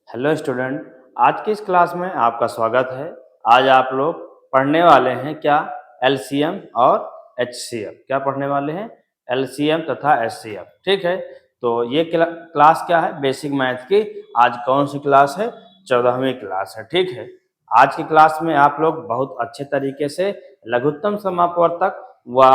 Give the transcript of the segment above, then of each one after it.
Hello student. आज की इस क्लास में आपका स्वागत है। आज आप लोग पढ़ने वाले हैं क्या? एलसीएम और एचसीएफ। क्या पढ़ने वाले हैं? एलसीएम तथा एचसीएफ। ठीक है, तो ये क्लास क्या है? बेसिक मैथ की। आज कौन सी क्लास है? 14वीं क्लास है। ठीक है, आज की क्लास में आप लोग बहुत अच्छे तरीके से लघुत्तम समापवर्तक व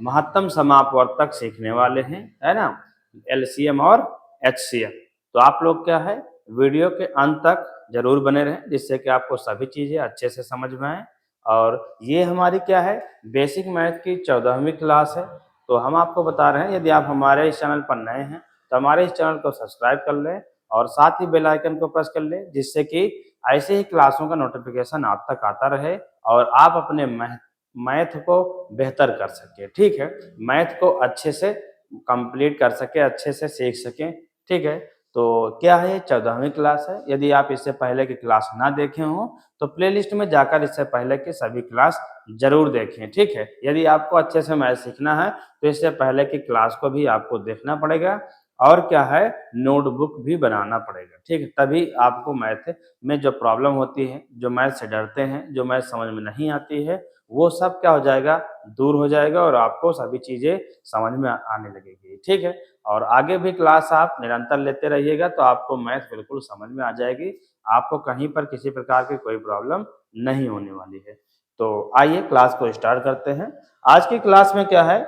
महत्तम समापवर्तक सीखने वाले हैं, है ना? एलसीएम और एचसीएफ। तो आप लोग क्या है, वीडियो के अंत तक जरूर बने रहें, जिससे कि आपको सभी चीज़ें अच्छे से समझ में आए। और ये हमारी क्या है, बेसिक मैथ की 14वीं क्लास है। तो हम आपको बता रहे हैं, यदि आप हमारे इस चैनल पर नए हैं तो हमारे इस चैनल को सब्सक्राइब कर लें और साथ ही बेल आइकन को प्रेस कर लें, जिससे कि ऐसे ही क्लासों का नोटिफिकेशन आप तक आता रहे और आप अपने मैथ को बेहतर कर सकें। ठीक है, मैथ को अच्छे से कंप्लीट कर सके, अच्छे से सीख सकें। ठीक है, तो क्या है, 14वीं क्लास है। यदि आप इससे पहले की क्लास ना देखे हो तो प्लेलिस्ट में जाकर इससे पहले की सभी क्लास जरूर देखें। ठीक है, यदि आपको अच्छे से मैथ सीखना है तो इससे पहले की क्लास को भी आपको देखना पड़ेगा और क्या है, नोटबुक भी बनाना पड़ेगा। ठीक है, तभी आपको मैथ में जो प्रॉब्लम होती है, जो मैथ से डरते हैं, जो मैथ समझ में नहीं आती है, वो सब क्या हो जाएगा, दूर हो जाएगा और आपको सभी चीजें समझ में आने लगेगी। ठीक है, और आगे भी क्लास आप निरंतर लेते रहिएगा तो आपको मैथ बिल्कुल समझ में आ जाएगी। आपको कहीं पर किसी प्रकार की कोई प्रॉब्लम नहीं होने वाली है। तो आइए क्लास को स्टार्ट करते हैं। आज की क्लास में क्या है,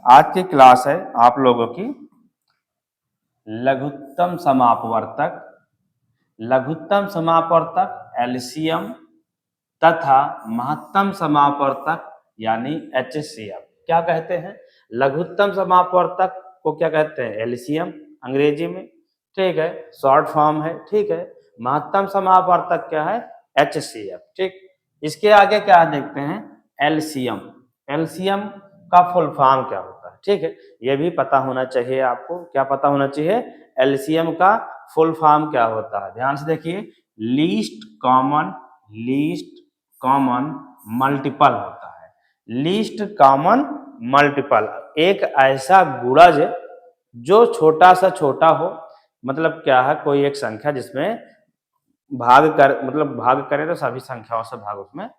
आज की क्लास है आप लोगों की लघुत्तम समापवर्तक, लघुत्तम समापवर्तक एलसीएम तथा महत्तम समापवर्तक यानी एचसीएफ। क्या कहते हैं? लघुत्तम समापवर्तक को क्या कहते हैं? एलसीएम अंग्रेजी में। ठीक है, शॉर्ट फॉर्म है। ठीक है, महत्तम समापवर्तक क्या है? एचसीएफ। ठीक, इसके आगे क्या देखते हैं? एलसीएम। एलसीएम का फुल फॉर्म क्या होता है? ठीक है, ये भी पता होना चाहिए आपको। क्या पता होना चाहिए? एलसीएम का फुल फॉर्म क्या होता है? ध्यान से देखिए, लीस्ट कॉमन मल्टीपल होता है। लीस्ट कॉमन मल्टीपल, एक ऐसा गुणज जो छोटा सा छोटा हो। मतलब क्या है, कोई एक संख्या जिसमें भाग करें तो सभी संख्याओं से भाग उसमें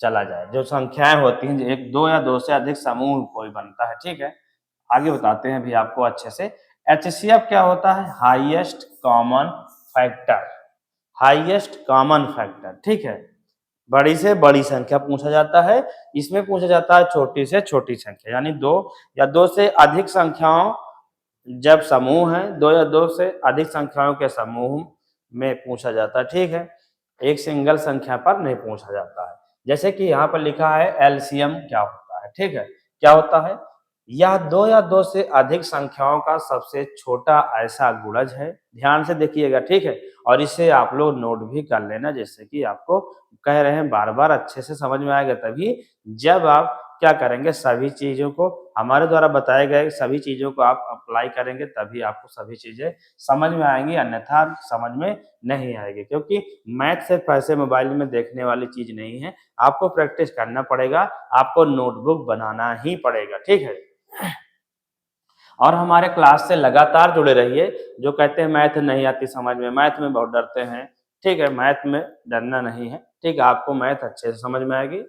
चला जाए। जो संख्याएं होती हैं, एक, दो या दो से अधिक समूह कोई बनता है। ठीक है, आगे बताते हैं भी आपको अच्छे से। एचसीएफ क्या होता है? Highest common factor. Highest common factor. ठीक है, बड़ी से बड़ी संख्या पूछा जाता है। इसमें पूछा जाता है छोटी से छोटी संख्या, यानी दो या दो से अधिक संख्याओं, जब समूह है दो या दो से अधिक संख्याओं के समूह में पूछा जाता है। ठीक है, एक सिंगल संख्या पर नहीं पूछा जाता है। जैसे कि यहाँ पर लिखा है एलसीएम क्या होता है। ठीक है, क्या होता है? यह दो या दो से अधिक संख्याओं का सबसे छोटा ऐसा गुणज है। ध्यान से देखिएगा। ठीक है, और इसे आप लोग नोट भी कर लेना, जिससे कि आपको कह रहे हैं बार बार अच्छे से समझ में आएगा। तभी जब आप क्या करेंगे, सभी चीजों को, हमारे द्वारा बताए गए सभी चीजों को आप अप्लाई करेंगे, तभी आपको सभी चीजें समझ में आएंगी, अन्यथा समझ में नहीं आएगी। क्योंकि मैथ सिर्फ ऐसे मोबाइल में देखने वाली चीज नहीं है, आपको प्रैक्टिस करना पड़ेगा, आपको नोटबुक बनाना ही पड़ेगा। ठीक है, और हमारे क्लास से लगातार जुड़े रहिए। जो कहते हैं मैथ नहीं आती समझ में, मैथ में बहुत डरते हैं, ठीक है, मैथ में डरना नहीं है। ठीक है, आपको मैथ अच्छे से समझ में आएगी।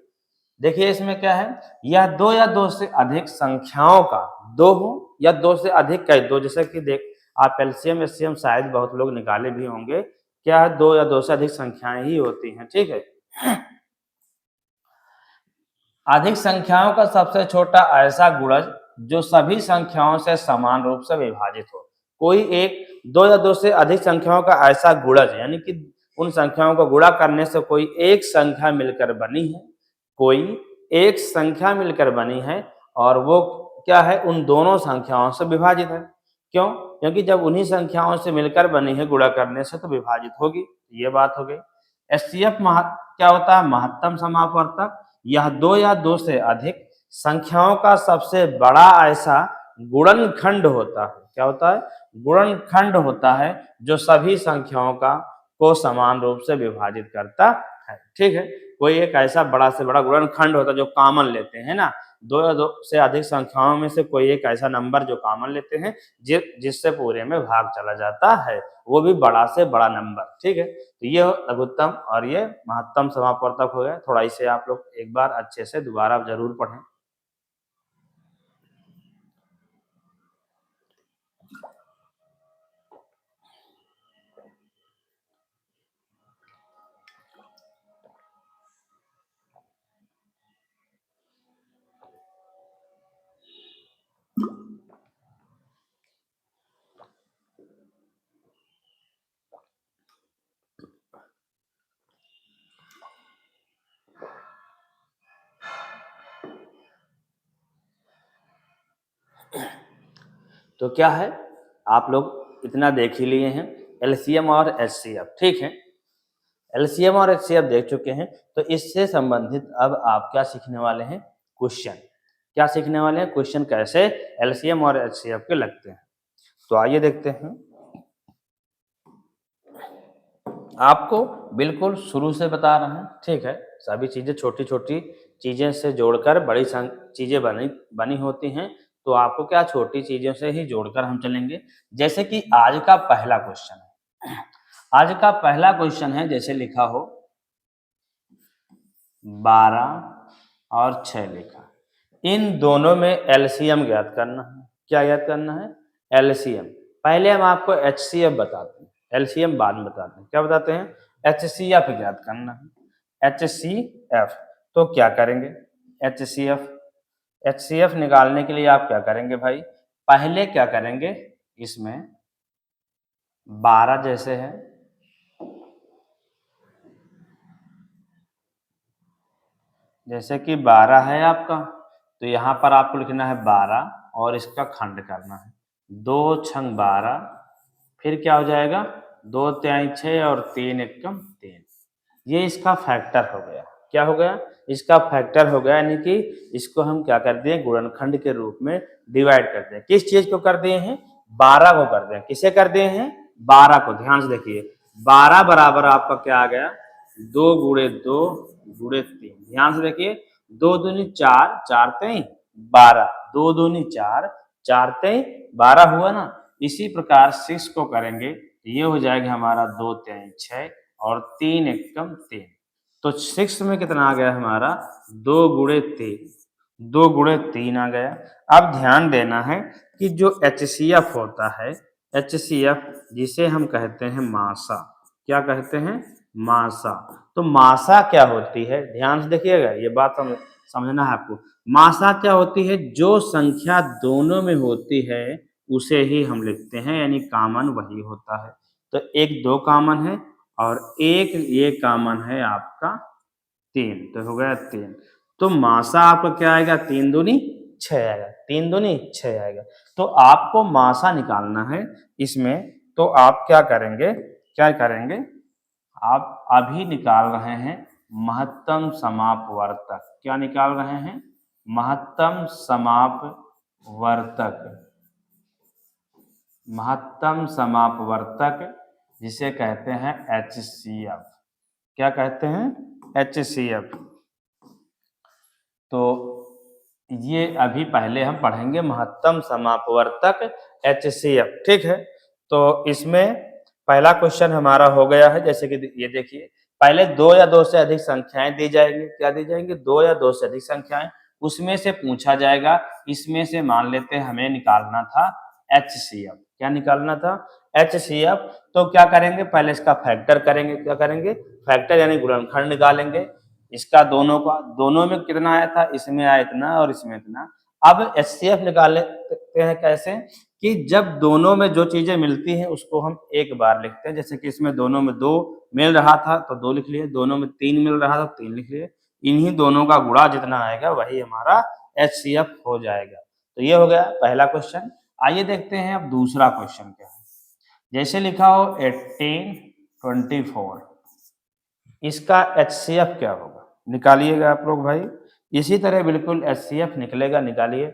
देखिए इसमें क्या है, यह दो या दो से अधिक संख्याओं का, दो हो या दो से अधिक का, दो, जैसे कि देख आप एलसीएम एचसीएम शायद बहुत लोग निकाले भी होंगे। क्या है, दो या दो से अधिक संख्याएं ही होती हैं। ठीक है, अधिक संख्याओं का सबसे छोटा ऐसा गुणज जो सभी संख्याओं से समान रूप से विभाजित हो। कोई एक, दो या दो से अधिक संख्याओं का ऐसा गुणज, यानी कि उन संख्याओं को गुणा करने से कोई एक संख्या मिलकर बनी है, कोई एक संख्या मिलकर बनी है और वो क्या है, उन दोनों संख्याओं से विभाजित है। क्यों? क्योंकि जब उन्हीं संख्याओं से मिलकर बनी है, गुणा करने से तो विभाजित होगी। ये बात हो गई। एचसीएफ क्या होता है? महत्तम समापवर्तक। यह दो या दो से अधिक संख्याओं का सबसे बड़ा ऐसा गुणनखंड होता है। क्या होता है? गुणनखंड होता है जो सभी संख्याओं का को समान रूप से विभाजित करता है। ठीक है, कोई एक ऐसा बड़ा से बड़ा गुणनखंड होता है जो कॉमन लेते हैं ना, दो या दो से अधिक संख्याओं में से कोई एक ऐसा नंबर जो कॉमन लेते हैं जिससे पूरे में भाग चला जाता है, वो भी बड़ा से बड़ा नंबर। ठीक है, तो ये लघुत्तम और ये महत्तम समापवर्तक हो गया। थोड़ा इसे आप लोग एक बार अच्छे से दोबारा जरूर पढ़ें। तो क्या है, आप लोग इतना देख ही लिए हैं, एलसीएम और एचसीएफ। ठीक है, एलसीएम और एचसीएफ देख चुके हैं, तो इससे संबंधित अब आप क्या सीखने वाले हैं, क्वेश्चन। क्या सीखने वाले हैं, क्वेश्चन कैसे एलसीएम और एचसीएफ के लगते हैं। तो आइए देखते हैं। आपको बिल्कुल शुरू से बता रहे हैं, ठीक है, सभी चीजें छोटी छोटी चीजें से जोड़कर बड़ी चीजें बनी बनी होती हैं। तो आपको क्या छोटी चीजों से ही जोड़कर हम चलेंगे। जैसे कि आज का पहला क्वेश्चन है, आज का पहला क्वेश्चन है, जैसे लिखा हो 12 और 6 लिखा, इन दोनों में एलसीएम ज्ञात करना है। क्या ज्ञात करना है, एलसीएम। पहले हम आपको एचसीएफ बताते हैं, एलसीएम बाद में बताते हैं। क्या बताते हैं, एचसीएफ ज्ञात करना है, एचसीएफ। तो क्या करेंगे, एचसीएफ, एचसीएफ निकालने के लिए आप क्या करेंगे भाई, पहले क्या करेंगे, इसमें 12 जैसे है, जैसे कि 12 है आपका, तो यहाँ पर आपको लिखना है 12 और इसका खंड करना है, 2 छंग 12, फिर क्या हो जाएगा, 2 तिहाई 6 और 3 एकम 3। ये इसका फैक्टर हो गया। क्या हो गया, इसका फैक्टर हो गया, यानी कि इसको हम क्या कर दिए, गुणनखंड के रूप में डिवाइड कर दिए। किस चीज को कर दिए हैं, 12 को कर दिए। किसे कर दिए हैं, 12 को। ध्यान से देखिए, 12 बराबर आपका क्या आ गया, 2 गुणे 2 गुणे 3। ध्यान से देखिए, 2 दूनी 4, 4 तेई 12, 2 दूनी 4, 4 तेई 12 हुआ ना। इसी प्रकार 6 को करेंगे, ये हो जाएगा हमारा 2 तिहाई 6 और 3 एकम 3। तो 6 में कितना आ गया हमारा, 2 गुणे 3, 2 गुणे 3 आ गया। अब ध्यान देना है कि जो एचसीएफ होता है, एचसीएफ जिसे हम कहते हैं मासा, क्या कहते हैं, मासा। तो मासा क्या होती है, ध्यान से देखिएगा, ये बात समझना है आपको। मासा क्या होती है, जो संख्या दोनों में होती है उसे ही हम लिखते हैं, यानी कॉमन वही होता है। तो एक 2 कॉमन है और एक ये कॉमन है आपका 3, तो हो गया 3। तो मासा आपका क्या आएगा, 3 दूनी 6 आएगा, 3 दूनी 6 आएगा। तो आपको मासा निकालना है इसमें, तो आप क्या करेंगे, क्या करेंगे, आप अभी निकाल रहे हैं महत्तम समापवर्तक। क्या निकाल रहे हैं, महत्तम समापवर्तक, महत्तम समापवर्तक जिसे कहते हैं एचसीएफ। क्या कहते हैं, एचसीएफ। तो ये अभी पहले हम पढ़ेंगे महत्तम समापवर्तक एचसीएफ। ठीक है, तो इसमें पहला क्वेश्चन हमारा हो गया है। जैसे कि ये देखिए, पहले 2 या 2 से अधिक संख्याएं दी जाएंगी। क्या दी जाएंगी, 2 या 2 से अधिक संख्याएं, उसमें से पूछा जाएगा। इसमें से मान लेते हैं हमें निकालना था एचसीएफ। क्या निकालना था, एचसीएफ। तो क्या करेंगे, पहले इसका फैक्टर करेंगे। क्या करेंगे, फैक्टर यानी गुणनखंड निकालेंगे इसका, दोनों का। दोनों में कितना आया था, इसमें आया इतना और इसमें इतना। अब एचसीएफ निकाल लेते हैं कैसे, कि जब दोनों में जो चीजें मिलती हैं उसको हम एक बार लिखते हैं। जैसे कि इसमें दोनों में 2 मिल रहा था तो 2 लिख लिए, दोनों में 3 मिल रहा था तो 3 लिख लिए। इन्हीं दोनों का गुणा जितना आएगा वही हमारा एचसीएफ हो जाएगा। तो ये हो गया पहला क्वेश्चन। आइए देखते हैं अब दूसरा क्वेश्चन क्या है। जैसे लिखा हो 18 24, इसका एचसीएफ क्या होगा, निकालिएगा आप लोग भाई। इसी तरह बिल्कुल एचसीएफ निकलेगा, निकालिए।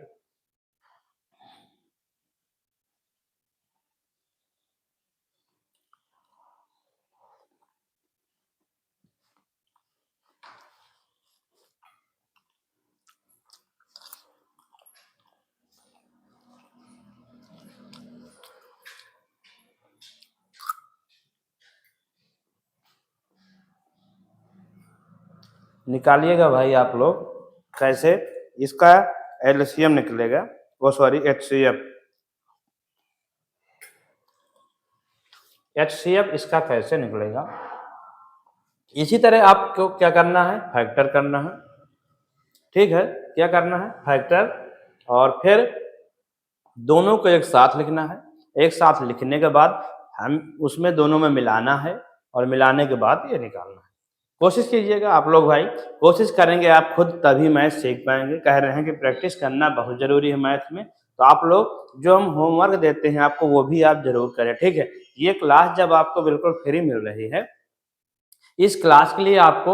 निकालिएगा भाई आप लोग कैसे इसका एलसीएम निकलेगा, वो सॉरी एचसीएफ। एचसीएफ इसका कैसे निकलेगा, इसी तरह आपको क्या करना है, फैक्टर करना है। ठीक है, क्या करना है, फैक्टर, और फिर दोनों को एक साथ लिखना है। एक साथ लिखने के बाद हम उसमें दोनों में मिलाना है, और मिलाने के बाद ये निकालना है। कोशिश कीजिएगा आप लोग भाई, कोशिश करेंगे आप खुद तभी मैथ सीख पाएंगे। कह रहे हैं कि प्रैक्टिस करना बहुत जरूरी है मैथ में, तो आप लोग जो हम होमवर्क देते हैं आपको वो भी आप जरूर करें। ठीक है, ये क्लास जब आपको बिल्कुल फ्री मिल रही है, इस क्लास के लिए आपको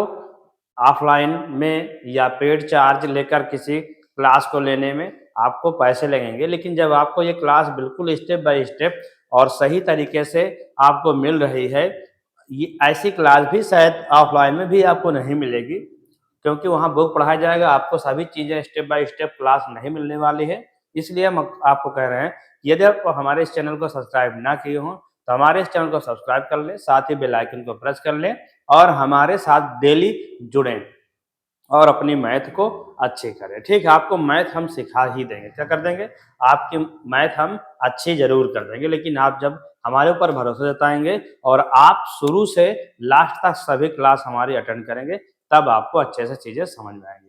ऑफलाइन में या पेड चार्ज लेकर किसी क्लास को लेने में आपको पैसे लगेंगे, लेकिन जब आपको ये क्लास बिल्कुल स्टेप बाय स्टेप और सही तरीके से आपको मिल रही है, ये ऐसी क्लास भी शायद ऑफलाइन में भी आपको नहीं मिलेगी, क्योंकि वहाँ बुक पढ़ाया जाएगा, आपको सभी चीज़ें स्टेप बाय स्टेप क्लास नहीं मिलने वाली है। इसलिए हम आपको कह रहे हैं, यदि आप हमारे इस चैनल को सब्सक्राइब ना किए हों तो हमारे इस चैनल को सब्सक्राइब कर लें, साथ ही बेल आइकन को प्रेस कर लें और हमारे साथ डेली जुड़ें और अपनी मैथ को अच्छी करें। ठीक है, आपको मैथ हम सिखा ही देंगे। क्या कर देंगे, आपकी मैथ हम अच्छी जरूर कर देंगे, लेकिन आप जब हमारे ऊपर भरोसा जताएंगे और आप शुरू से लास्ट तक सभी क्लास हमारी अटेंड करेंगे, तब आपको अच्छे से चीजें समझ में आएंगी।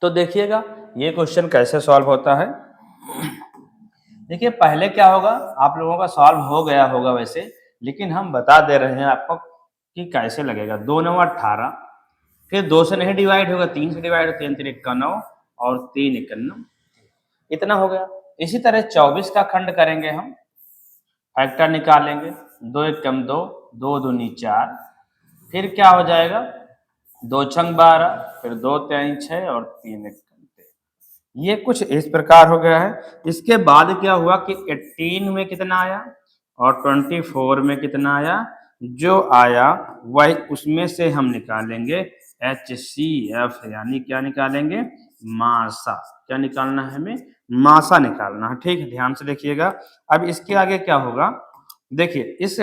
तो देखिएगा ये क्वेश्चन कैसे सॉल्व होता है। देखिए पहले क्या होगा, आप लोगों का सॉल्व हो गया होगा वैसे, लेकिन हम बता दे रहे हैं आपको कि कैसे लगेगा। 2×9 = 18, फिर 2 से नहीं डिवाइड होगा, 3 से डिवाइड, 3×3 = 9 और 3×1 इतना हो गया। इसी तरह 24 का खंड करेंगे हम, फैक्टर निकालेंगे, 2×1 = 2, 2×2 = 4, फिर क्या हो जाएगा, 2×6 = 12, फिर 2×3 = 6 और 3×1 = 3। ये कुछ इस प्रकार हो गया है। इसके बाद क्या हुआ कि 18 में कितना आया और 24 में कितना आया, जो आया वही उसमें से हम निकालेंगे HCF, यानी क्या निकालेंगे, मासा। क्या निकालना है हमें, मासा निकालना है। ठीक है, ध्यान से देखिएगा। अब इसके आगे क्या होगा, देखिए इस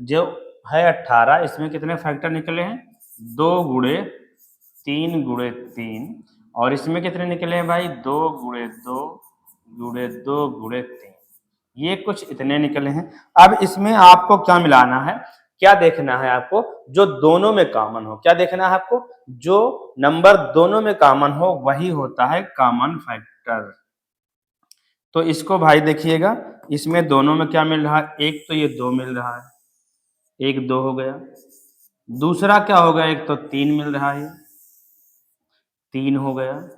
जो है 18, इसमें कितने फैक्टर निकले हैं, 2×3 और इसमें कितने निकले हैं भाई, 2×2 ये कुछ इतने निकले हैं। अब इसमें आपको क्या मिलाना है, क्या देखना है आपको, जो दोनों में कॉमन हो। क्या देखना है आपको, जो नंबर दोनों में कॉमन हो वही होता है कॉमन फैक्टर। तो इसको भाई देखिएगा, इसमें दोनों में क्या मिल रहा है, एक तो ये 2 मिल रहा है, एक 2 हो गया। दूसरा क्या हो गया, एक तो 3 मिल रहा है, 3 हो गया।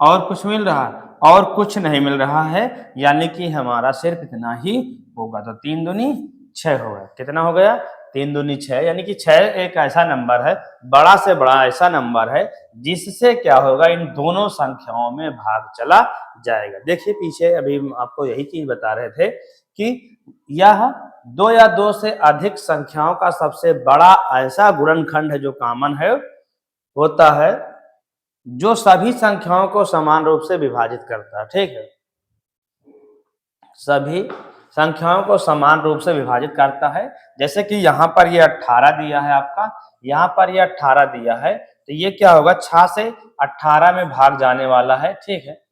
और कुछ मिल रहा है, और कुछ नहीं मिल रहा है, यानी कि हमारा सिर्फ इतना ही होगा। तो 3×2 = 6 हो गया। कितना हो गया, 3×2 = 6, यानी कि 6 एक ऐसा नंबर है, बड़ा से बड़ा ऐसा नंबर है जिससे क्या होगा, इन दोनों संख्याओं में भाग चला जाएगा। देखिए पीछे अभी आपको यही चीज बता रहे थे कि यह 2 या 2 से अधिक संख्याओं का सबसे बड़ा ऐसा गुणनखंड है जो कॉमन है, होता है, जो सभी संख्याओं को समान रूप से विभाजित करता है। ठीक है, सभी संख्याओं को समान रूप से विभाजित करता है। जैसे कि यहाँ पर ये 18 दिया है आपका, यहाँ पर ये 18 दिया है, तो ये क्या होगा, 6 से 18 में भाग जाने वाला है। ठीक है,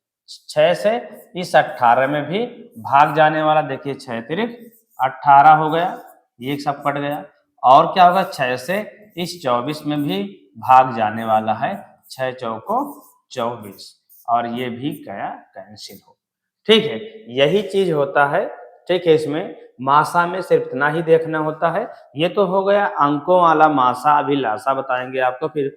6 से इस 18 में भी भाग जाने वाला, देखिए 6×3 = 18 हो गया, ये सब कट गया। और क्या होगा, 6 से इस 24 में भी भाग जाने वाला है, 6×4 = 24, और ये भी गया, कैंसिल हो। ठीक है, यही चीज होता है। ठीक है, इसमें मासा में सिर्फ इतना ही देखना होता है। ये तो हो गया अंकों वाला मासा, अभिलाषा बताएंगे आपको, फिर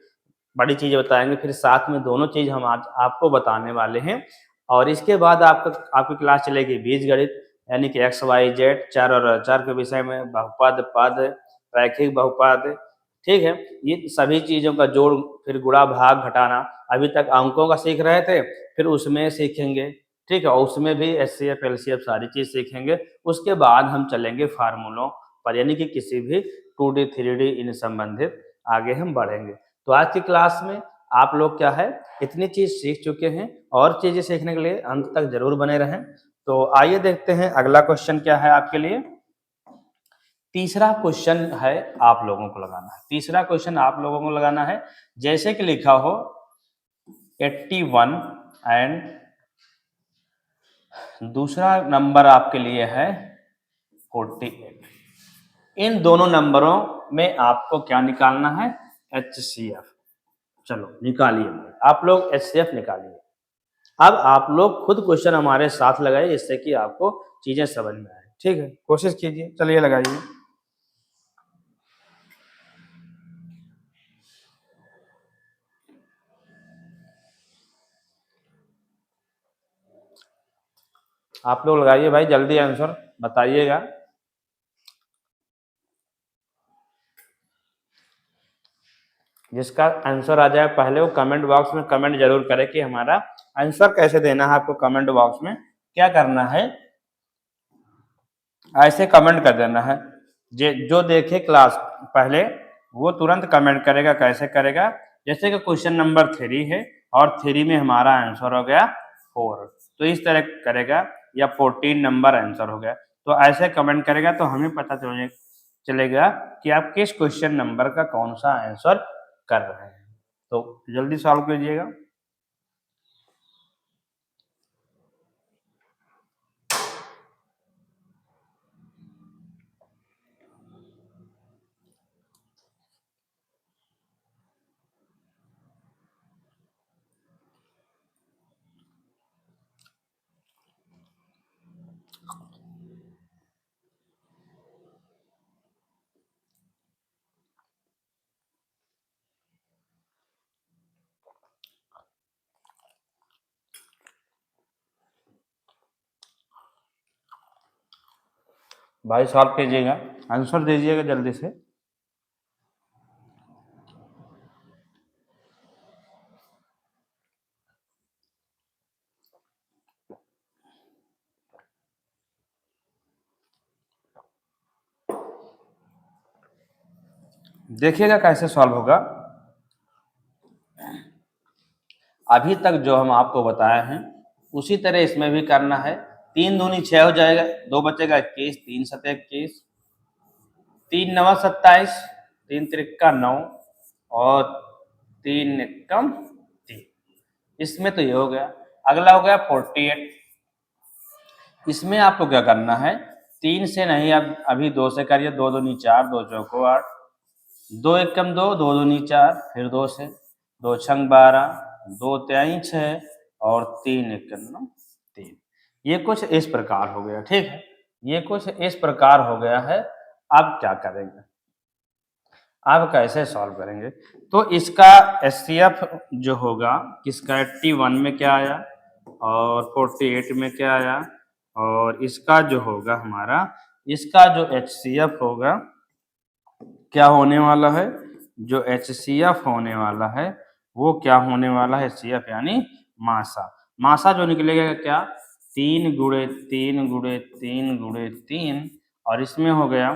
बड़ी चीजें बताएंगे, फिर साथ में दोनों चीज हम आज आपको बताने वाले हैं। और इसके बाद आपकी क्लास चलेगी बीजगणित, यानी कि XYZ, चर और अचर के विषय में, बहुपद, पद, रैखिक बहुपद। ठीक है, ये सभी चीजों का जोड़, फिर गुणा भाग घटाना। अभी तक अंकों का सीख रहे थे, फिर उसमें सीखेंगे। ठीक है, और उसमें भी HCF LCF सारी चीज सीखेंगे। उसके बाद हम चलेंगे फार्मूलों पर, यानी कि किसी भी 2D 3D इन संबंधित आगे हम बढ़ेंगे। तो आज की क्लास में आप लोग क्या है, इतनी चीज सीख चुके हैं, और चीजें सीखने के लिए अंत तक जरूर बने रहें। तो आइए देखते हैं अगला क्वेश्चन क्या है आपके लिए। तीसरा क्वेश्चन है आप लोगों को लगाना है, तीसरा क्वेश्चन आप लोगों को लगाना है। जैसे कि लिखा हो 81 एंड दूसरा नंबर आपके लिए है 48। इन दोनों नंबरों में आपको क्या निकालना है? HCF। चलो निकालिए, आप लोग HCF निकालिए। अब आप लोग खुद क्वेश्चन हमारे साथ लगाइए जिससे कि आपको चीजें समझ में आए। ठीक है, कोशिश कीजिए, चलिए लगाइए। आप लोग लगाइए भाई, जल्दी आंसर बताइएगा। जिसका आंसर आ जाए पहले वो कमेंट बॉक्स में कमेंट जरूर करे कि हमारा आंसर कैसे देना है। आपको कमेंट बॉक्स में क्या करना है, ऐसे कमेंट कर देना है। जो देखे क्लास पहले वो तुरंत कमेंट करेगा। कैसे करेगा? जैसे कि क्वेश्चन नंबर 3 है और 3 में हमारा आंसर हो गया 4, तो इस तरह करेगा, या 14 नंबर आंसर हो गया, तो ऐसे कमेंट करेगा तो हमें पता चलेगा कि आप किस क्वेश्चन नंबर का कौन सा आंसर कर रहे हैं। तो जल्दी सॉल्व कीजिएगा। भाई सॉल्व कीजिएगा, आंसर दीजिएगा जल्दी से। देखिएगा कैसे सॉल्व होगा। अभी तक जो हम आपको बताए हैं उसी तरह इसमें भी करना है। 3 दूनी 6 हो जाएगा, 2 बचेगा 21, 3 सत 21, 3 नवा 27, 3 त्रिक्का 9 और 3 एकम 3। इसमें तो ये हो गया। अगला हो गया 48। इसमें आपको क्या करना है? 3 से नहीं, अब अभी 2 से करिए। 2 दूनी 4, 2 चौको 8, 2 एकम 2, 2 दूनी 4, फिर 2 से, 2 छंग 12, 2 त्याई 6 और 3 एकम 3। ये कुछ इस प्रकार हो गया। ठीक है, ये कुछ इस प्रकार हो गया है। अब क्या करेंगे, अब कैसे सॉल्व करेंगे? तो इसका HCF जो होगा किसका, 81 में क्या आया और 48 में क्या आया, और इसका जो होगा हमारा, इसका जो HCF होगा क्या होने वाला है? जो HCF होने वाला है वो क्या होने वाला है? HCF यानी मासा। मासा जो निकलेगा क्या? 3 गुणे 3 गुणे 3 गुणे 3, और इसमें हो गया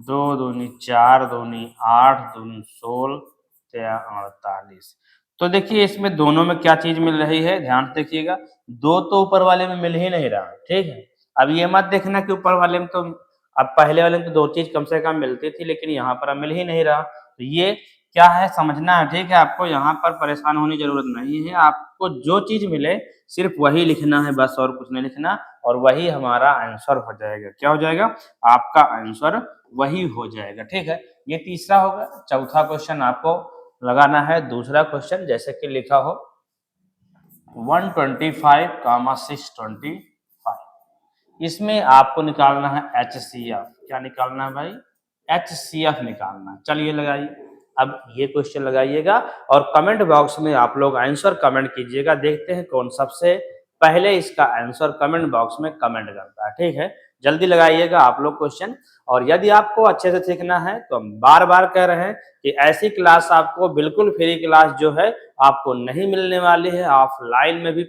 2 दूनी 4, दूनी 8, दूनी 16, 48। तो देखिए इसमें दोनों में क्या चीज मिल रही है, ध्यान से देखिएगा। 2 तो ऊपर वाले में मिल ही नहीं रहा। ठीक है, अब ये मत देखना कि ऊपर वाले में तो, अब पहले वाले में तो 2 चीज कम से कम मिलती थी, लेकिन यहाँ पर अब मिल ही नहीं रहा। तो ये क्या है समझना है। ठीक है, आपको यहाँ पर परेशान होने की जरूरत नहीं है। आपको जो चीज मिले सिर्फ वही लिखना है, बस और कुछ नहीं लिखना, और वही हमारा आंसर हो जाएगा। क्या हो जाएगा? आपका आंसर वही हो जाएगा। ठीक है, ये तीसरा होगा। चौथा क्वेश्चन आपको लगाना है दूसरा क्वेश्चन, जैसे कि लिखा हो 125, 625। इसमें आपको निकालना है HCF। क्या निकालना है भाई? HCF निकालना है। चलिए लगाइए, अब ये क्वेश्चन लगाइएगा और कमेंट बॉक्स में आप लोग आंसर कमेंट कीजिएगा। देखते हैं कौन सबसे पहले इसका आंसर कमेंट बॉक्स में कमेंट करता है। ठीक है, जल्दी लगाइएगा आप लोग क्वेश्चन। और यदि आपको अच्छे से सीखना है तो हम बार बार कह रहे हैं कि ऐसी क्लास आपको बिल्कुल फ्री क्लास जो है आपको नहीं मिलने वाली है। ऑफलाइन में भी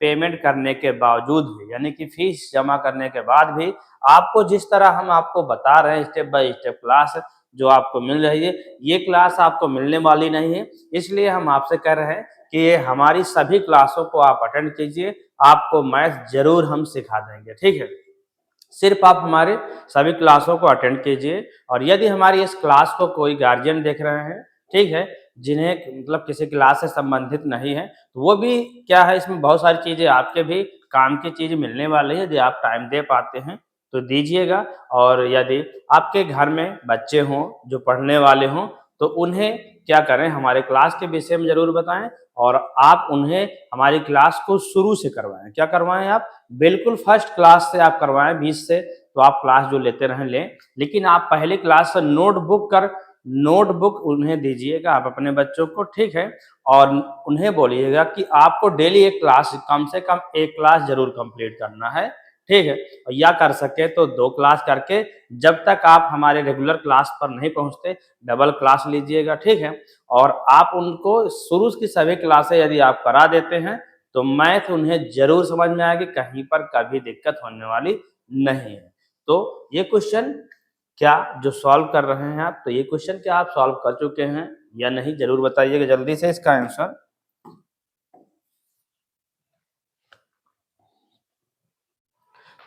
पेमेंट करने के बावजूद भी, यानी कि फीस जमा करने के बाद भी, आपको जिस तरह हम आपको बता रहे हैं स्टेप बाय स्टेप क्लास जो आपको मिल रही है, ये क्लास आपको मिलने वाली नहीं है। इसलिए हम आपसे कह रहे हैं कि ये हमारी सभी क्लासों को आप अटेंड कीजिए, आपको मैथ जरूर हम सिखा देंगे, ठीक है। सिर्फ आप हमारे सभी क्लासों को अटेंड कीजिए, और यदि हमारी इस क्लास को कोई गार्जियन देख रहे हैं, ठीक है, जिन्हें मतलब किसी क्लास से संबंधित नहीं है, तो वो भी क्या है, इसमें बहुत सारी चीज़ें आपके भी काम की चीज़ मिलने वाली है। यदि आप टाइम दे पाते हैं तो दीजिएगा, और यदि आपके घर में बच्चे हों जो पढ़ने वाले हों, तो उन्हें क्या करें, हमारे क्लास के विषय में ज़रूर बताएँ, और आप उन्हें हमारी क्लास को शुरू से करवाएँ। क्या करवाएँ आप? बिल्कुल फर्स्ट क्लास से आप करवाएं, 20 से, तो आप क्लास जो लेते रहें लें, लेकिन आप पहली क्लास से नोटबुक उन्हें दीजिएगा आप अपने बच्चों को, ठीक है। और उन्हें बोलिएगा कि आपको डेली एक क्लास, कम से कम एक क्लास जरूर कंप्लीट करना है, ठीक है। या कर सके तो 2 क्लास करके, जब तक आप हमारे रेगुलर क्लास पर नहीं पहुंचते, डबल क्लास लीजिएगा, ठीक है। और आप उनको शुरू की सभी क्लासें यदि आप करा देते हैं, तो मैथ उन्हें जरूर समझ में आएगी, कहीं पर कभी दिक्कत होने वाली नहीं है। तो ये क्वेश्चन क्या जो सॉल्व कर रहे हैं आप, तो ये क्वेश्चन क्या आप सॉल्व कर चुके हैं या नहीं, जरूर बताइएगा जल्दी से इसका आंसर।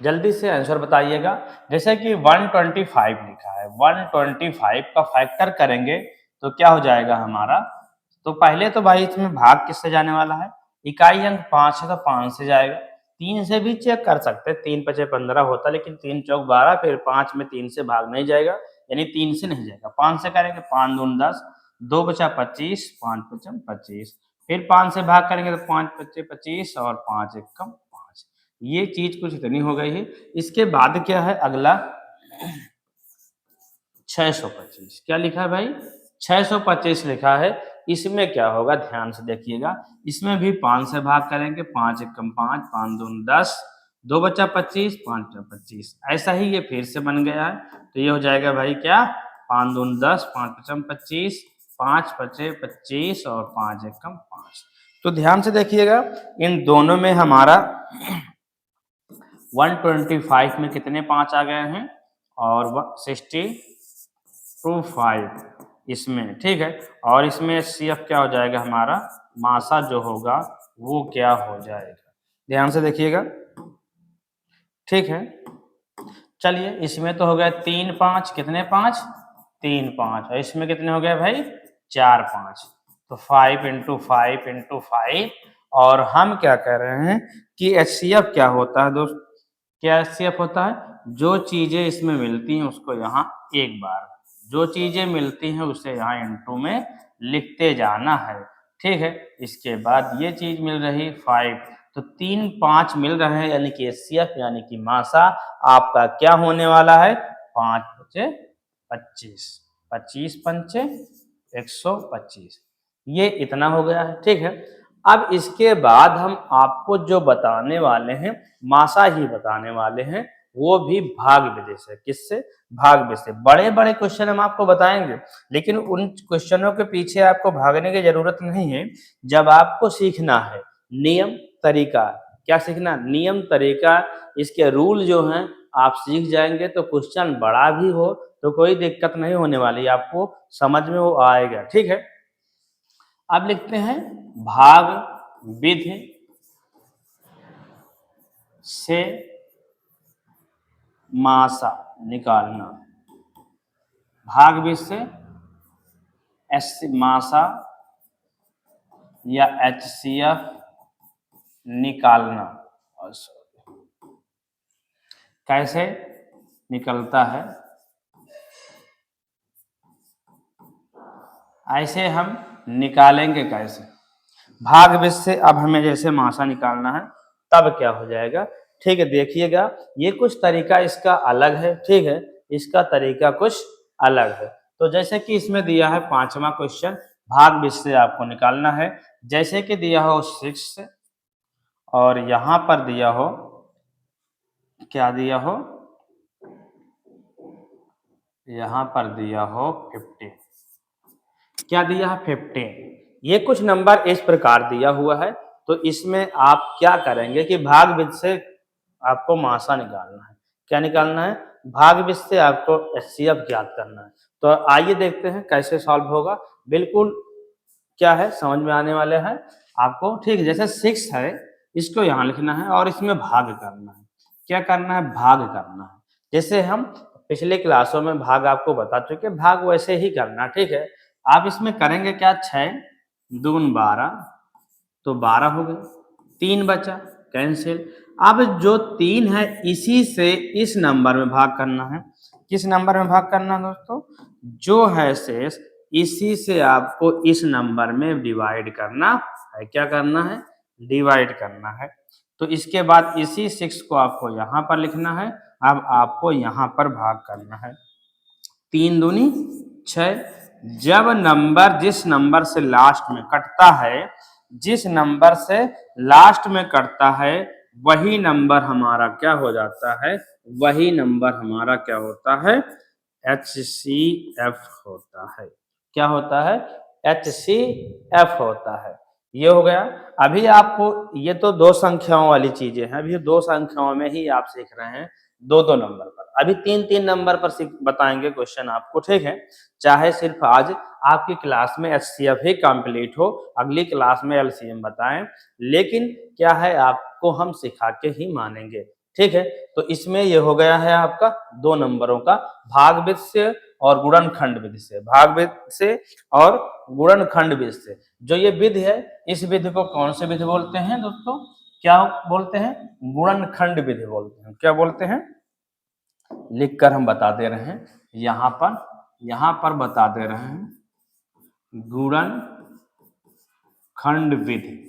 जल्दी से आंसर बताइएगा। जैसे कि 125 लिखा है, 125 का फैक्टर करेंगे तो क्या हो जाएगा हमारा। तो पहले तो भाई इसमें भाग किससे जाने वाला है, इकाई अंक 5 है तो 5 से जाएगा। 3 से भी चेक कर सकते हैं, 3 पचे 15 होता, लेकिन 3 चौक 12, फिर 5 में 3 से भाग नहीं जाएगा, यानी 3 से नहीं जाएगा। 5 से करेंगे, 5 दूनी 10, 2 बचा 25, 5 पचम 25, फिर 5 से भाग करेंगे तो 5 पच्चे 25 और 5 एकम 5। ये चीज कुछ इतनी हो गई है। इसके बाद क्या है अगला, 625। क्या लिखा है भाई, 625 लिखा है। इसमें क्या होगा, ध्यान से देखिएगा, इसमें भी 5 से भाग करेंगे, 5 एकम 5, 5 दूनी 10, 2 बचा 25, 5 बचा 25। ऐसा ही ये फिर से बन गया है, तो ये हो जाएगा भाई क्या, 5 दूनी 10, 5 पचम 25, 5 पचे 25 और 5 एकम 5। तो ध्यान से देखिएगा, इन दोनों में हमारा 125 में कितने 5 आ गए हैं, और 60 इसमें, ठीक है। और इसमें CF क्या हो जाएगा हमारा, मासा जो होगा वो क्या हो जाएगा, ध्यान से देखिएगा, ठीक है। चलिए, इसमें तो हो गया 3 5, कितने 5, 3 5, और इसमें कितने हो गए भाई, 4 5। तो 5 इंटू 5 इंटू 5, और हम क्या कह रहे हैं कि HCF क्या होता है दोस्त, क्या HCF होता है, जो चीजें इसमें मिलती हैं उसको यहाँ एक बार, जो चीजें मिलती हैं उसे यहाँ इंटू में लिखते जाना है, ठीक है। इसके बाद ये चीज मिल रही 5, तो 3 5 मिल रहे हैं, यानी कि HCF यानी कि मासा आपका क्या होने वाला है, 5 पचे 25, 25 पंचे 125। ये इतना हो गया है, ठीक है। अब इसके बाद हम आपको जो बताने वाले हैं, मासा ही बताने वाले हैं, वो भी भाग विधि से। किससे, भाग विधि से। बड़े बड़े क्वेश्चन हम आपको बताएंगे, लेकिन उन क्वेश्चनों के पीछे आपको भागने की जरूरत नहीं है। जब आपको सीखना है नियम तरीका, क्या सीखना, नियम तरीका, इसके रूल जो हैं आप सीख जाएंगे, तो क्वेश्चन बड़ा भी हो तो कोई दिक्कत नहीं होने वाली, आपको समझ में वो आएगा, ठीक है। अब लिखते हैं, भाग विधि से मासा निकालना, भाग विधि से मासा या HCF निकालना। कैसे निकलता है, ऐसे हम निकालेंगे कैसे, भाग विधि से। अब हमें जैसे मासा निकालना है, तब क्या हो जाएगा, ठीक है। देखिएगा, ये कुछ तरीका इसका अलग है, ठीक है, इसका तरीका कुछ अलग है। तो जैसे कि इसमें दिया है 5वां क्वेश्चन, भाग विधि से आपको निकालना है। जैसे कि दिया हो 6, और यहां पर दिया हो, क्या दिया हो, यहां पर दिया हो 15। क्या दिया है, 15। ये कुछ नंबर इस प्रकार दिया हुआ है, तो इसमें आप क्या करेंगे कि भाग विधि से आपको मासा निकालना है। क्या निकालना है, भाग विधि से आपको HCF ज्ञात करना है। तो आइए देखते हैं कैसे सॉल्व होगा। बिल्कुल क्या है, समझ में आने वाले हैं आपको, ठीक है। जैसे 6 है, इसको यहाँ लिखना है और इसमें भाग करना है। क्या करना है? भाग करना है। जैसे हम पिछले क्लासों में भाग आपको बता चुके, भाग वैसे ही करना, ठीक है। आप इसमें करेंगे क्या, 6 दून 12, तो 12 हो गए, 3 बचा, कैंसिल। अब जो 3 है इसी से इस नंबर में भाग करना है। किस नंबर में भाग करना है दोस्तों? जो है शेष इसी से आपको इस नंबर में डिवाइड करना है। क्या करना है? डिवाइड करना है। तो इसके बाद इसी 6 को आपको यहाँ पर लिखना है। अब आपको यहाँ पर भाग करना है। 3 दूनी 6। जब नंबर जिस नंबर से लास्ट में कटता है, जिस नंबर से लास्ट में कटता है, वही नंबर हमारा क्या हो जाता है? वही नंबर हमारा क्या होता है? HCF होता है। क्या होता है? HCF होता है। ये हो गया। अभी आपको ये तो 2 संख्याओं वाली चीजें हैं, अभी 2 संख्याओं में ही आप सीख रहे हैं, 2-2 नंबर पर। अभी 3-3 नंबर पर बताएंगे क्वेश्चन आपको, ठीक है। चाहे सिर्फ आज आपकी क्लास में HCF ही कंप्लीट हो, अगली क्लास में LCM बताएं, लेकिन क्या है, आपको हम सिखा के ही मानेंगे, ठीक है। तो इसमें ये हो गया है आपका 2 नंबरों का भाग विधि से और गुणनखंड विधि से, भाग विधि से और गुणनखंड विधि से। जो ये विधि है, इस विधि को कौन से विधि बोलते हैं दोस्तों? क्या बोलते हैं? गुणनखंड विधि बोलते हैं। क्या बोलते हैं? लिखकर हम बता दे रहे हैं, यहाँ पर बता दे रहे हैं, गुणनखंड विधि।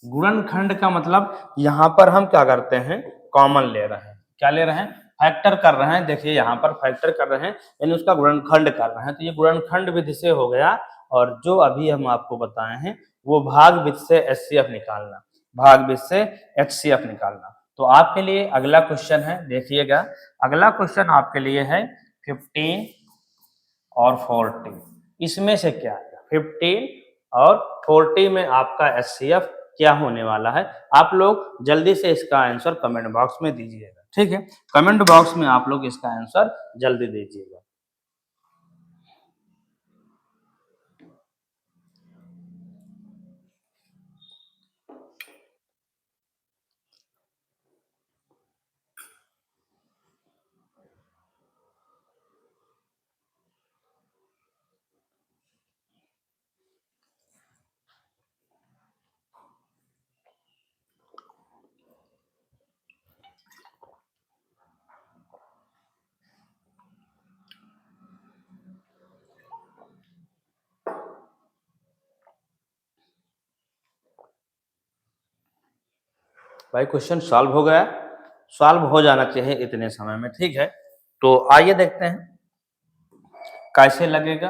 गुणनखंड का मतलब यहाँ पर हम क्या करते हैं? कॉमन ले रहे हैं। क्या ले रहे हैं? फैक्टर कर रहे हैं। देखिए यहाँ पर फैक्टर कर रहे हैं, यानी उसका गुणनखंड कर रहे हैं। तो ये गुणनखंड विधि से हो गया। और जो अभी हम आपको बताए हैं वो भाग विधि से HCF निकालना, भाग विधि से HCF निकालना। तो आपके लिए अगला क्वेश्चन है, देखिएगा। अगला क्वेश्चन आपके लिए है 15 और 40। इसमें से क्या है? 15 और 40 में आपका HCF क्या होने वाला है? आप लोग जल्दी से इसका आंसर कमेंट बॉक्स में दीजिएगा, ठीक है। कमेंट बॉक्स में आप लोग इसका आंसर जल्दी दीजिएगा। भाई क्वेश्चन सॉल्व हो गया, सॉल्व हो जाना चाहिए इतने समय में, ठीक है। तो आइए देखते हैं कैसे लगेगा।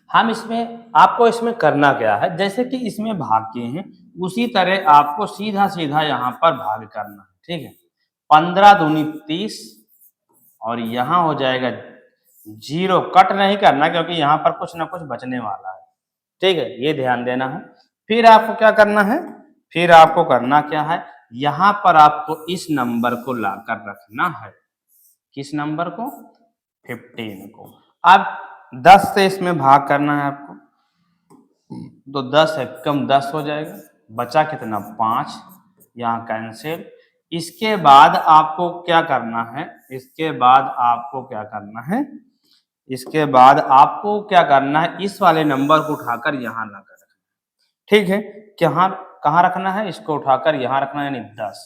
हम इसमें आपको इसमें करना क्या है, जैसे कि इसमें भाग किए हैं उसी तरह आपको सीधा सीधा यहाँ पर भाग करना है, ठीक है। 15 दूनी 30 और यहाँ हो जाएगा 0। कट नहीं करना क्योंकि यहाँ पर कुछ ना कुछ बचने वाला है, ठीक है, ये ध्यान देना है। फिर आपको क्या करना है? फिर आपको करना क्या है? यहाँ पर आपको इस नंबर को लाकर रखना है। किस नंबर को? 15 को। अब 10 से इसमें भाग करना है आपको, तो 10 है कम 10 हो जाएगा, बचा कितना? 5, यहाँ कैंसिल। इसके बाद आपको क्या करना है? इसके बाद आपको क्या करना है? इसके बाद आपको क्या करना है? इस वाले नंबर को उठाकर यहाँ लाकर रखना, ठीक है। कहाँ कहाँ रखना है? इसको उठाकर यहाँ रखना है, यानी 10।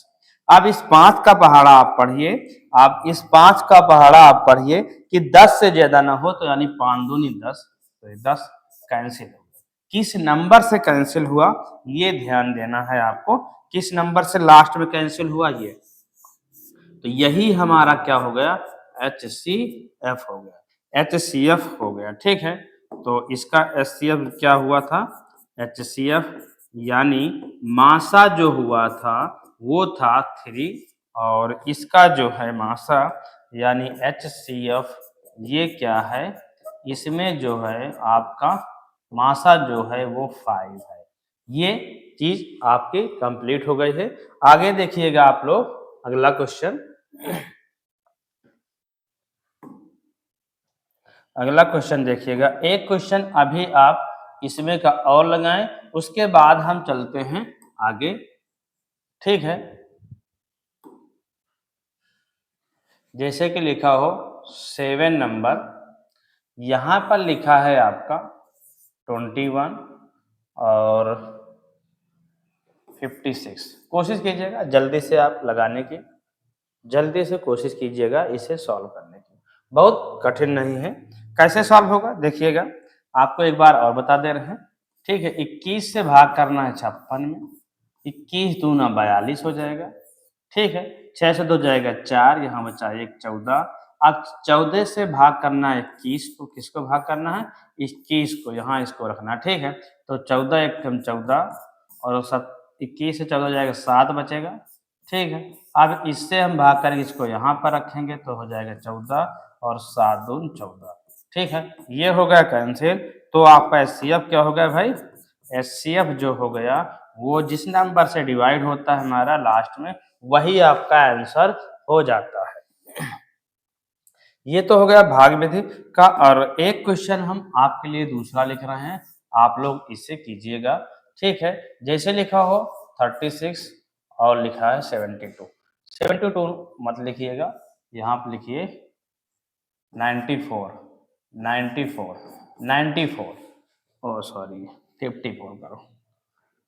अब इस 5 का पहाड़ा आप पढ़िए, आप इस 5 का पहाड़ा आप पढ़िए कि 10 से ज्यादा ना हो, तो यानी 5 दूनी 10, तो 10 कैंसिल हो गया। किस नंबर से कैंसिल हुआ ये ध्यान देना है आपको, किस नंबर से लास्ट में कैंसिल हुआ ये। तो यही हमारा क्या हो गया? HCF हो गया, HCF हो गया, ठीक है। तो इसका HCF क्या हुआ था? HCF यानी मासा जो हुआ था वो था 3, और इसका जो है मासा यानी HCF ये क्या है? इसमें जो है आपका मासा जो है वो 5 है। ये चीज आपकी कंप्लीट हो गई है। आगे देखिएगा आप लोग अगला क्वेश्चन। अगला क्वेश्चन देखिएगा। एक क्वेश्चन अभी आप इसमें का और लगाएं, उसके बाद हम चलते हैं आगे, ठीक है। जैसे कि लिखा हो 7 नंबर, यहाँ पर लिखा है आपका 21 और 56। कोशिश कीजिएगा जल्दी से आप लगाने की, जल्दी से कोशिश कीजिएगा इसे सॉल्व करने की, बहुत कठिन नहीं है। कैसे सॉल्व होगा देखिएगा, आपको एक बार और बता दे रहे हैं, ठीक है। 21 से भाग करना है 56 में, 21 दूना 42 हो जाएगा, ठीक है। 6 से 2 जाएगा 4, यहाँ बचा 1 14। अब 14 से भाग करना है 21 को, किसको भाग करना है 21 को, यहाँ इसको रखना, ठीक है। तो 14 एक कम 14 और 21 से 14 जाएगा 7 बचेगा, ठीक है। अब इससे हम भाग करेंगे, इसको यहाँ पर रखेंगे तो हो जाएगा 14 और 7 दून 14, ठीक है। ये हो गया कैंसिल। तो आपका एचसीएफ क्या हो गया भाई, एचसीएफ जो हो गया वो जिस नंबर से डिवाइड होता है हमारा लास्ट में, वही आपका आंसर हो जाता है। ये तो हो गया भाग विधि का। और एक क्वेश्चन हम आपके लिए दूसरा लिख रहे हैं, आप लोग इससे कीजिएगा, ठीक है। जैसे लिखा हो 36 और लिखा है 72, 72 मत लिखिएगा, यहाँ पर लिखिए 94, 94, 94, ओ सॉरी 54 करो,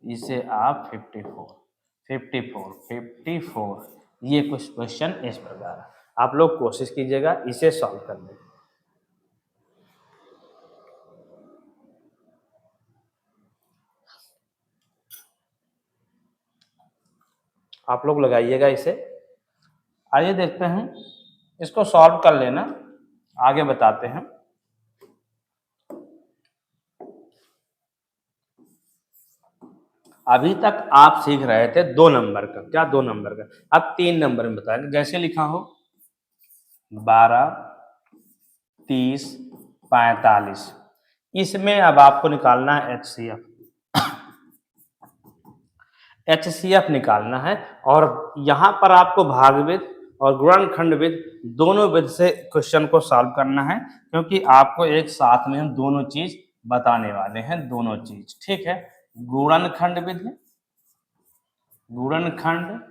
इसे आप 54, 54, 54। ये कुछ क्वेश्चन इस प्रकार है, आप लोग कोशिश कीजिएगा इसे सॉल्व करने की। आप लोग लगाइएगा इसे। आइए देखते हैं, इसको सॉल्व कर लेना, आगे बताते हैं। अभी तक आप सीख रहे थे 2 नंबर का, क्या 2 नंबर का, अब 3 नंबर में बताएंगे। जैसे लिखा हो 12, 30, 45, इसमें अब आपको निकालना है एचसीएफ, एचसीएफ निकालना है। और यहाँ पर आपको भागविध और गुणनखंडविध दोनों विध से क्वेश्चन को सॉल्व करना है, क्योंकि आपको एक साथ में हम दोनों चीज बताने वाले हैं, दोनों चीज, ठीक है। गुणनखंड विधि, गुणनखंड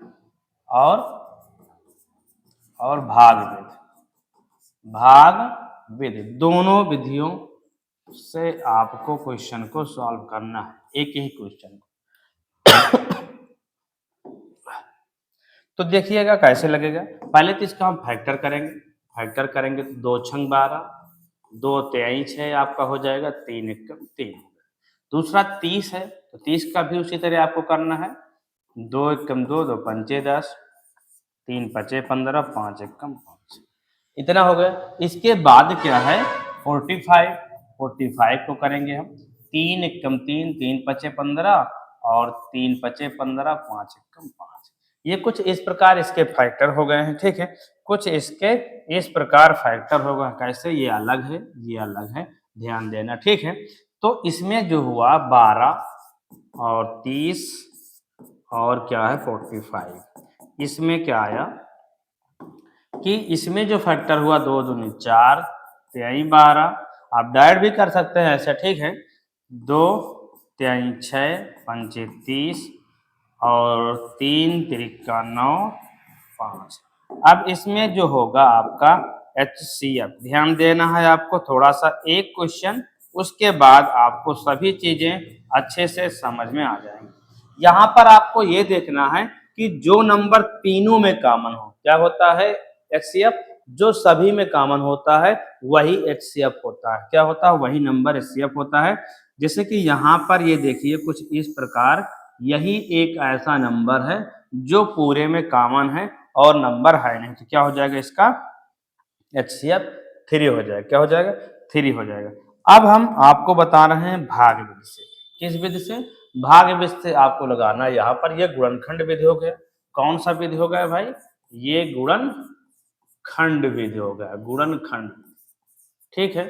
और भाग विधि, भाग विधि, दोनों विधियों से आपको क्वेश्चन को सॉल्व करना है, एक ही क्वेश्चन को। तो देखिएगा कैसे लगेगा। पहले तो इसका हम फैक्टर करेंगे, फैक्टर करेंगे तो 2 छंग 12, 2 23 6 आपका हो जाएगा, 3 एकम 3। दूसरा 30 है तो 30 का भी उसी तरह आपको करना है, 2 एकम 2, 2 पंचे 10, 3 पचे 15, 5 एकम 5, इतना हो गया। इसके बाद क्या है 45, 45 को करेंगे हम, 3 एकम 3, 3 पचे 15 और 3 पचे 15, 5 एकम 5। ये कुछ इस प्रकार इसके फैक्टर हो गए हैं, ठीक है। कुछ इसके इस प्रकार फैक्टर हो गए, कैसे, ये अलग है, ये अलग है, ध्यान देना, ठीक है। तो इसमें जो हुआ 12 और 30 और क्या है 45, इसमें क्या आया कि इसमें जो फैक्टर हुआ 2 दूनी 4, 23 12, आप डायरेक्ट भी कर सकते हैं ऐसा, ठीक है। 2 23 6, पंचे 30 और 3 तिरिका 9, 5। अब इसमें जो होगा आपका एचसीएफ, ध्यान देना है आपको थोड़ा सा, एक क्वेश्चन उसके बाद आपको सभी चीजें अच्छे से समझ में आ जाएंगी। यहाँ पर आपको ये देखना है कि जो नंबर तीनों में कॉमन हो, क्या होता है एचसीएफ, जो सभी में कॉमन होता है वही एचसीएफ होता है, क्या होता है, वही नंबर एचसीएफ होता है। जैसे कि यहाँ पर ये देखिए कुछ इस प्रकार, यही एक ऐसा नंबर है जो पूरे में कॉमन है और नंबर है नहीं, तो क्या हो जाएगा इसका एचसीएफ 3 हो जाएगा, क्या हो जाएगा 3 हो जाएगा। अब हम आपको बता रहे हैं भाग विधि से, किस विधि से, भाग विधि से आपको लगाना है। यहाँ पर यह गुणनखंड विधि हो गया, कौन सा विधि हो गया भाई, ये गुणनखंड विधि हो गया, गुणनखंड, ठीक है।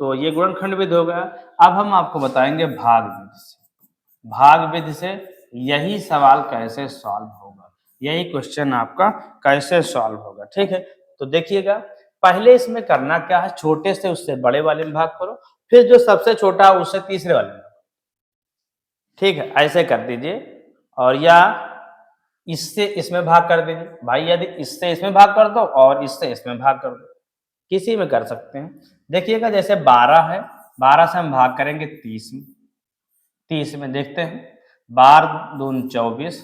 तो ये गुणनखंड विधि हो गया। अब हम आपको बताएंगे भाग विधि से, भाग विधि से यही सवाल कैसे सॉल्व होगा, यही क्वेश्चन आपका कैसे सॉल्व होगा, ठीक है। तो देखिएगा पहले इसमें करना क्या है, छोटे से उससे बड़े वाले में भाग करो, फिर जो सबसे छोटा है उससे तीसरे वाले में, ठीक है, ऐसे कर दीजिए। और या इससे इसमें भाग कर दीजिए भाई, यदि इससे इसमें भाग कर दो और इससे इसमें भाग कर दो, किसी में कर सकते हैं। देखिएगा जैसे 12 है, 12 से हम भाग करेंगे 30 में, 30 में देखते हैं 12 दूनी 24,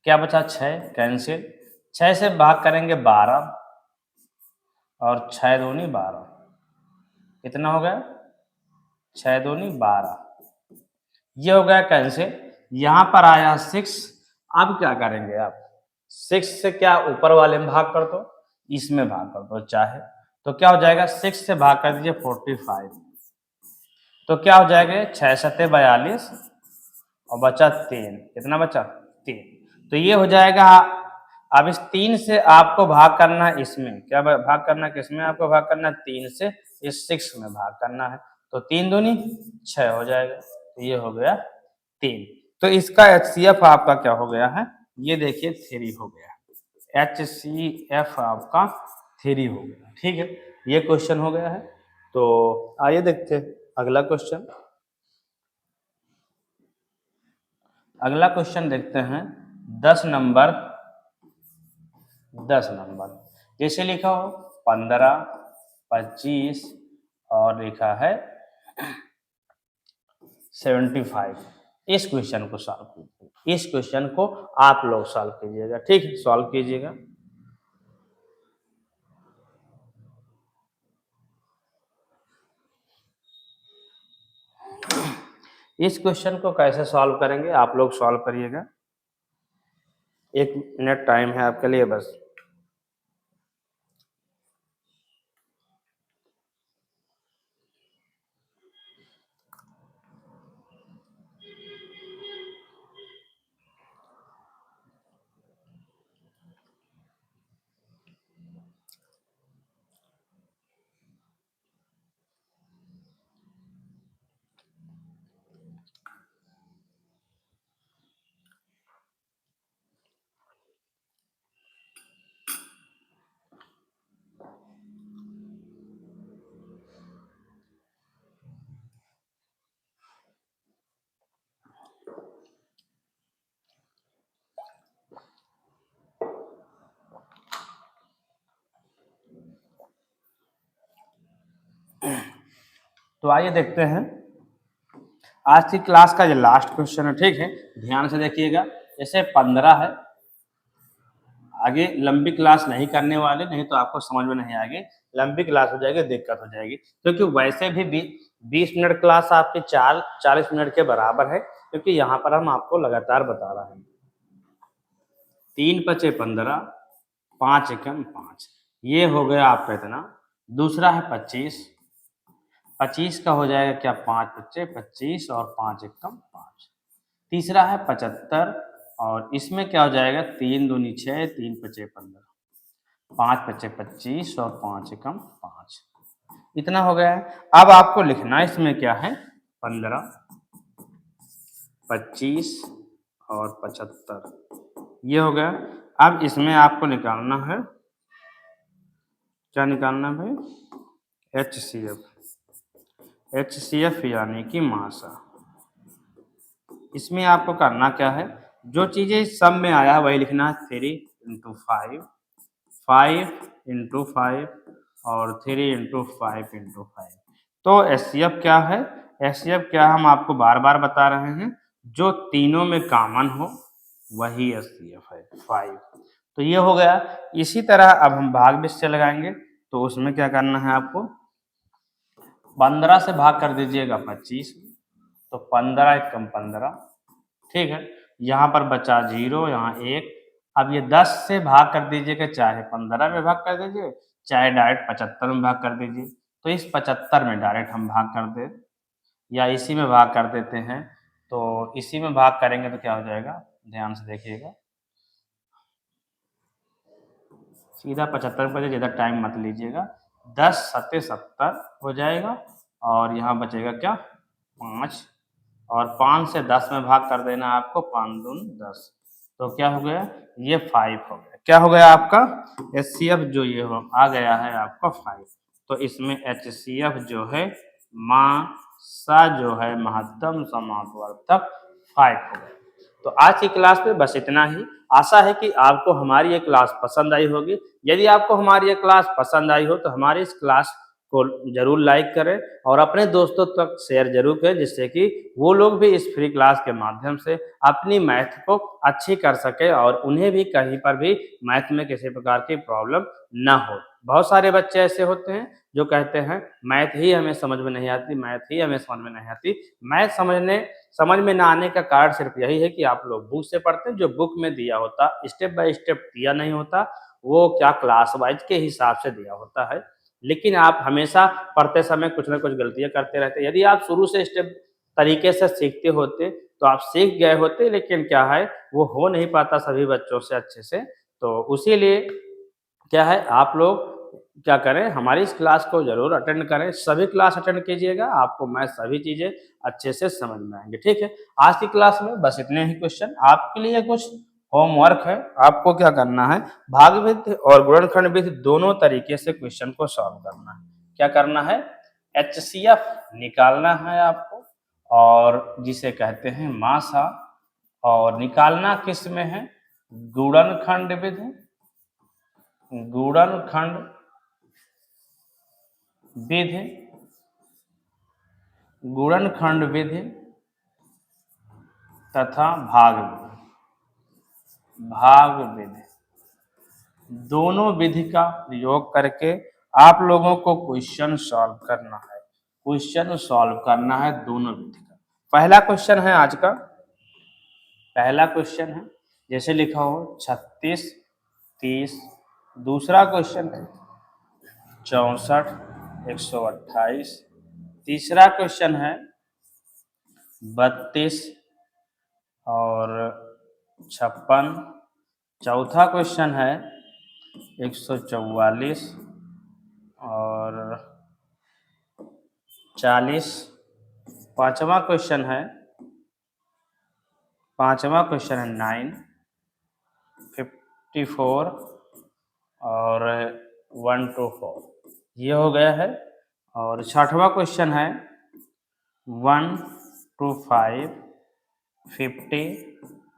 क्या बचा 6 कैंसिल, 6 से भाग करेंगे 12 और 6 दूनी 12, कितना हो गया 6 दूनी 12, ये हो गया कैंसिल। यहाँ पर आया 6, अब क्या करेंगे आप 6 से क्या ऊपर वाले में भाग कर दो, इसमें भाग कर दो चाहे, तो क्या हो जाएगा 6 से भाग कर दीजिए 45, तो क्या हो जाएगा 6 सत्ते 42 और बचा 3, कितना बचा 3, तो ये हो जाएगा। अब इस 3 से आपको भाग करना है, इसमें क्या भाग करना है, किसमें आपको भाग करना है 3 से इस 6 में भाग करना है, तो 3 दूनी 6 हो जाएगा, तो ये हो गया 3। तो इसका HCF आपका क्या हो गया है, ये देखिए 3 हो गया, HCF आपका 3 हो गया। ठीक है, ये क्वेश्चन हो गया है। तो आइए देखते हैं अगला क्वेश्चन। अगला क्वेश्चन देखते हैं 10 नंबर, 10 नंबर जैसे लिखा हो 15, 25 और लिखा है 75। इस क्वेश्चन को सॉल्व कीजिए, इस क्वेश्चन को आप लोग सॉल्व कीजिएगा। ठीक है, सॉल्व कीजिएगा। इस क्वेश्चन को कैसे सॉल्व करेंगे आप लोग सॉल्व करिएगा, 1 मिनट टाइम है आपके लिए बस। तो आइए देखते हैं आज की क्लास का ये लास्ट क्वेश्चन है। ठीक है, ध्यान से देखिएगा। जैसे 15 है, आगे लंबी क्लास नहीं करने वाले, नहीं तो आपको समझ में नहीं आएगी, लंबी क्लास हो जाएगी, दिक्कत हो जाएगी, क्योंकि वैसे भी 20 मिनट क्लास आपकी 40 मिनट के बराबर है, क्योंकि यहाँ पर हम आपको लगातार बता रहे हैं। 3 पचे 15, 5 एकम 5, ये हो गया आपका इतना। दूसरा है 25, 25 का हो जाएगा क्या 5 पच्चे 25 और 5 एकम 5। तीसरा है 75 और इसमें क्या हो जाएगा 3 दूनी 6, 3 पचे 15, 5 पचे 25 और 5 एकम 5, इतना हो गया है। अब आपको लिखना इसमें क्या है 15, 25 और 75, ये हो गया। अब इसमें आपको निकालना है, क्या निकालना है भाई HCF, HCF यानी कि मासा। इसमें आपको करना क्या है, जो चीजें सब में आया वही लिखना है, 3 इंटू 5, 5 इंटू 5 और 3 इंटू 5 इंटू 5। तो HCF क्या है, HCF क्या हम आपको बार बार बता रहे हैं, जो तीनों में कॉमन हो वही HCF है 5। तो ये हो गया। इसी तरह अब हम भाग भी से लगाएंगे, तो उसमें क्या करना है आपको 15 से भाग कर दीजिएगा 25, तो 15 एकम 15, ठीक है। यहाँ पर बचा 0, यहाँ 1। अब ये 10 से भाग कर दीजिएगा, चाहे 15 में भाग कर दीजिए, चाहे डायरेक्ट 75 में भाग कर दीजिए। तो इस 75 में डायरेक्ट हम भाग कर दे या इसी में भाग कर देते हैं, तो इसी में भाग करेंगे तो क्या हो जाएगा, ध्यान से देखिएगा। सीधा 75 पर ज़्यादा टाइम मत लीजिएगा, 10 सत्ते 70 हो जाएगा और यहाँ बचेगा क्या 5, और 5 से 10 में भाग कर देना आपको, 5 दून 10, तो क्या हो गया ये 5 हो गया। क्या हो गया आपका HCF जो ये हो आ गया है आपका 5। तो इसमें HCF जो है मासा जो है महत्तम समापवर्तक 5 हो गया। तो आज की क्लास में बस इतना ही। आशा है कि आपको हमारी ये क्लास पसंद आई होगी। यदि आपको हमारी ये क्लास पसंद आई हो तो हमारी इस क्लास को जरूर लाइक करें और अपने दोस्तों तक शेयर जरूर करें, जिससे कि वो लोग भी इस फ्री क्लास के माध्यम से अपनी मैथ को अच्छी कर सके और उन्हें भी कहीं पर भी मैथ में किसी प्रकार की प्रॉब्लम ना हो। बहुत सारे बच्चे ऐसे होते हैं जो कहते हैं मैथ ही हमें समझ में नहीं आती, मैथ ही हमें समझ में नहीं आती। मैथ समझ में ना आने का कारण सिर्फ यही है कि आप लोग बुक से पढ़ते हैं, जो बुक में दिया होता स्टेप बाय स्टेप दिया नहीं होता, वो क्या क्लास वाइज के हिसाब से दिया होता है। लेकिन आप हमेशा पढ़ते समय कुछ ना कुछ गलतियाँ करते रहते हैं। यदि आप शुरू से स्टेप तरीके से सीखते होते तो आप सीख गए होते, लेकिन क्या है वो हो नहीं पाता सभी बच्चों से अच्छे से। तो उसी लिए क्या है आप लोग क्या करें, हमारी इस क्लास को ज़रूर अटेंड करें, सभी क्लास अटेंड कीजिएगा, आपको मैं सभी चीज़ें अच्छे से समझ में आएँगी, ठीक है? आज की क्लास में बस इतने ही क्वेश्चन। आपके लिए कुछ होमवर्क है, आपको क्या करना है, भागविधि और गुणनखंड विधि दोनों तरीके से क्वेश्चन को सॉल्व करना है। क्या करना है? एचसीएफ निकालना है आपको, और जिसे कहते हैं मासा, और निकालना किस में है? गुणनखंड विधि, गुणनखंड विधि, गुणनखंड विधि तथा भाग विधि, दोनों विधि का प्रयोग करके आप लोगों को क्वेश्चन सॉल्व करना है। क्वेश्चन सॉल्व करना है दोनों विधि का। पहला क्वेश्चन है आज का, पहला क्वेश्चन है जैसे लिखा हो 36, 30। दूसरा क्वेश्चन है 64, 128। तीसरा क्वेश्चन है 32 और 56। चौथा क्वेश्चन है 144 और 40। पांचवा क्वेश्चन है 9, 54 और 124। ये हो गया है। और छठवां क्वेश्चन है 1 to 5, 50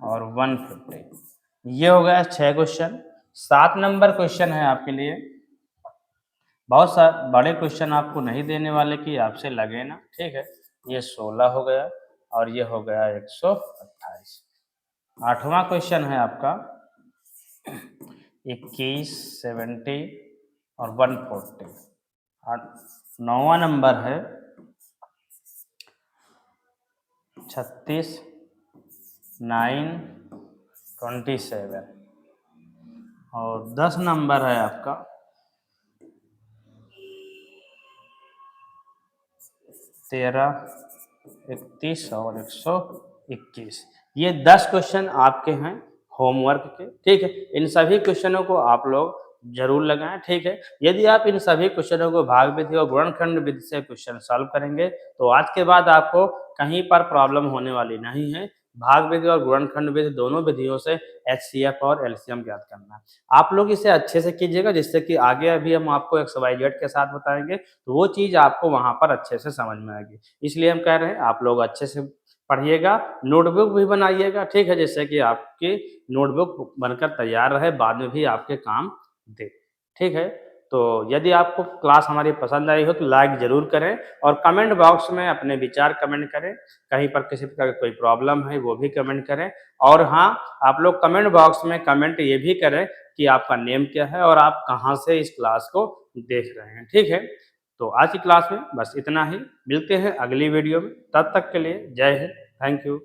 और 150। ये हो गया 6 क्वेश्चन। 7 नंबर क्वेश्चन है आपके लिए, बहुत सारे बड़े क्वेश्चन आपको नहीं देने वाले कि आपसे लगे ना, ठीक है। ये 16 हो गया और ये हो गया 128। 8वां क्वेश्चन है आपका 21, 70 और 140। 9वां नंबर है 36, 9, 27 और 10 नंबर है आपका 13, 31 और 121। ये 10 क्वेश्चन आपके हैं होमवर्क के, ठीक है। इन सभी क्वेश्चनों को आप लोग जरूर लगाएं, ठीक है। यदि आप इन सभी क्वेश्चनों को भाग विधि और गुणनखंड विधि से क्वेश्चन सॉल्व करेंगे तो आज के बाद आपको कहीं पर प्रॉब्लम होने वाली नहीं है। भाग विधि और गुणनखंड विधि दोनों विधियों से एचसीएफ और एलसीएम ज्ञात करना है। आप लोग इसे अच्छे से कीजिएगा, जिससे कि आगे अभी हम आपको XYZ के साथ बताएंगे तो वो चीज़ आपको वहाँ पर अच्छे से समझ में आएगी। इसलिए हम कह रहे हैं आप लोग अच्छे से पढ़िएगा, नोटबुक भी बनाइएगा, ठीक है, जिससे कि आपकी नोटबुक बनकर तैयार रहे, बाद में भी आपके काम दे, ठीक है। तो यदि आपको क्लास हमारी पसंद आई हो तो लाइक ज़रूर करें और कमेंट बॉक्स में अपने विचार कमेंट करें। कहीं पर किसी प्रकार की कोई प्रॉब्लम है वो भी कमेंट करें। और हाँ, आप लोग कमेंट बॉक्स में कमेंट ये भी करें कि आपका नेम क्या है और आप कहाँ से इस क्लास को देख रहे हैं, ठीक है। तो आज की क्लास में बस इतना ही, मिलते हैं अगली वीडियो में, तब तक के लिए जय हिंद, थैंक यू।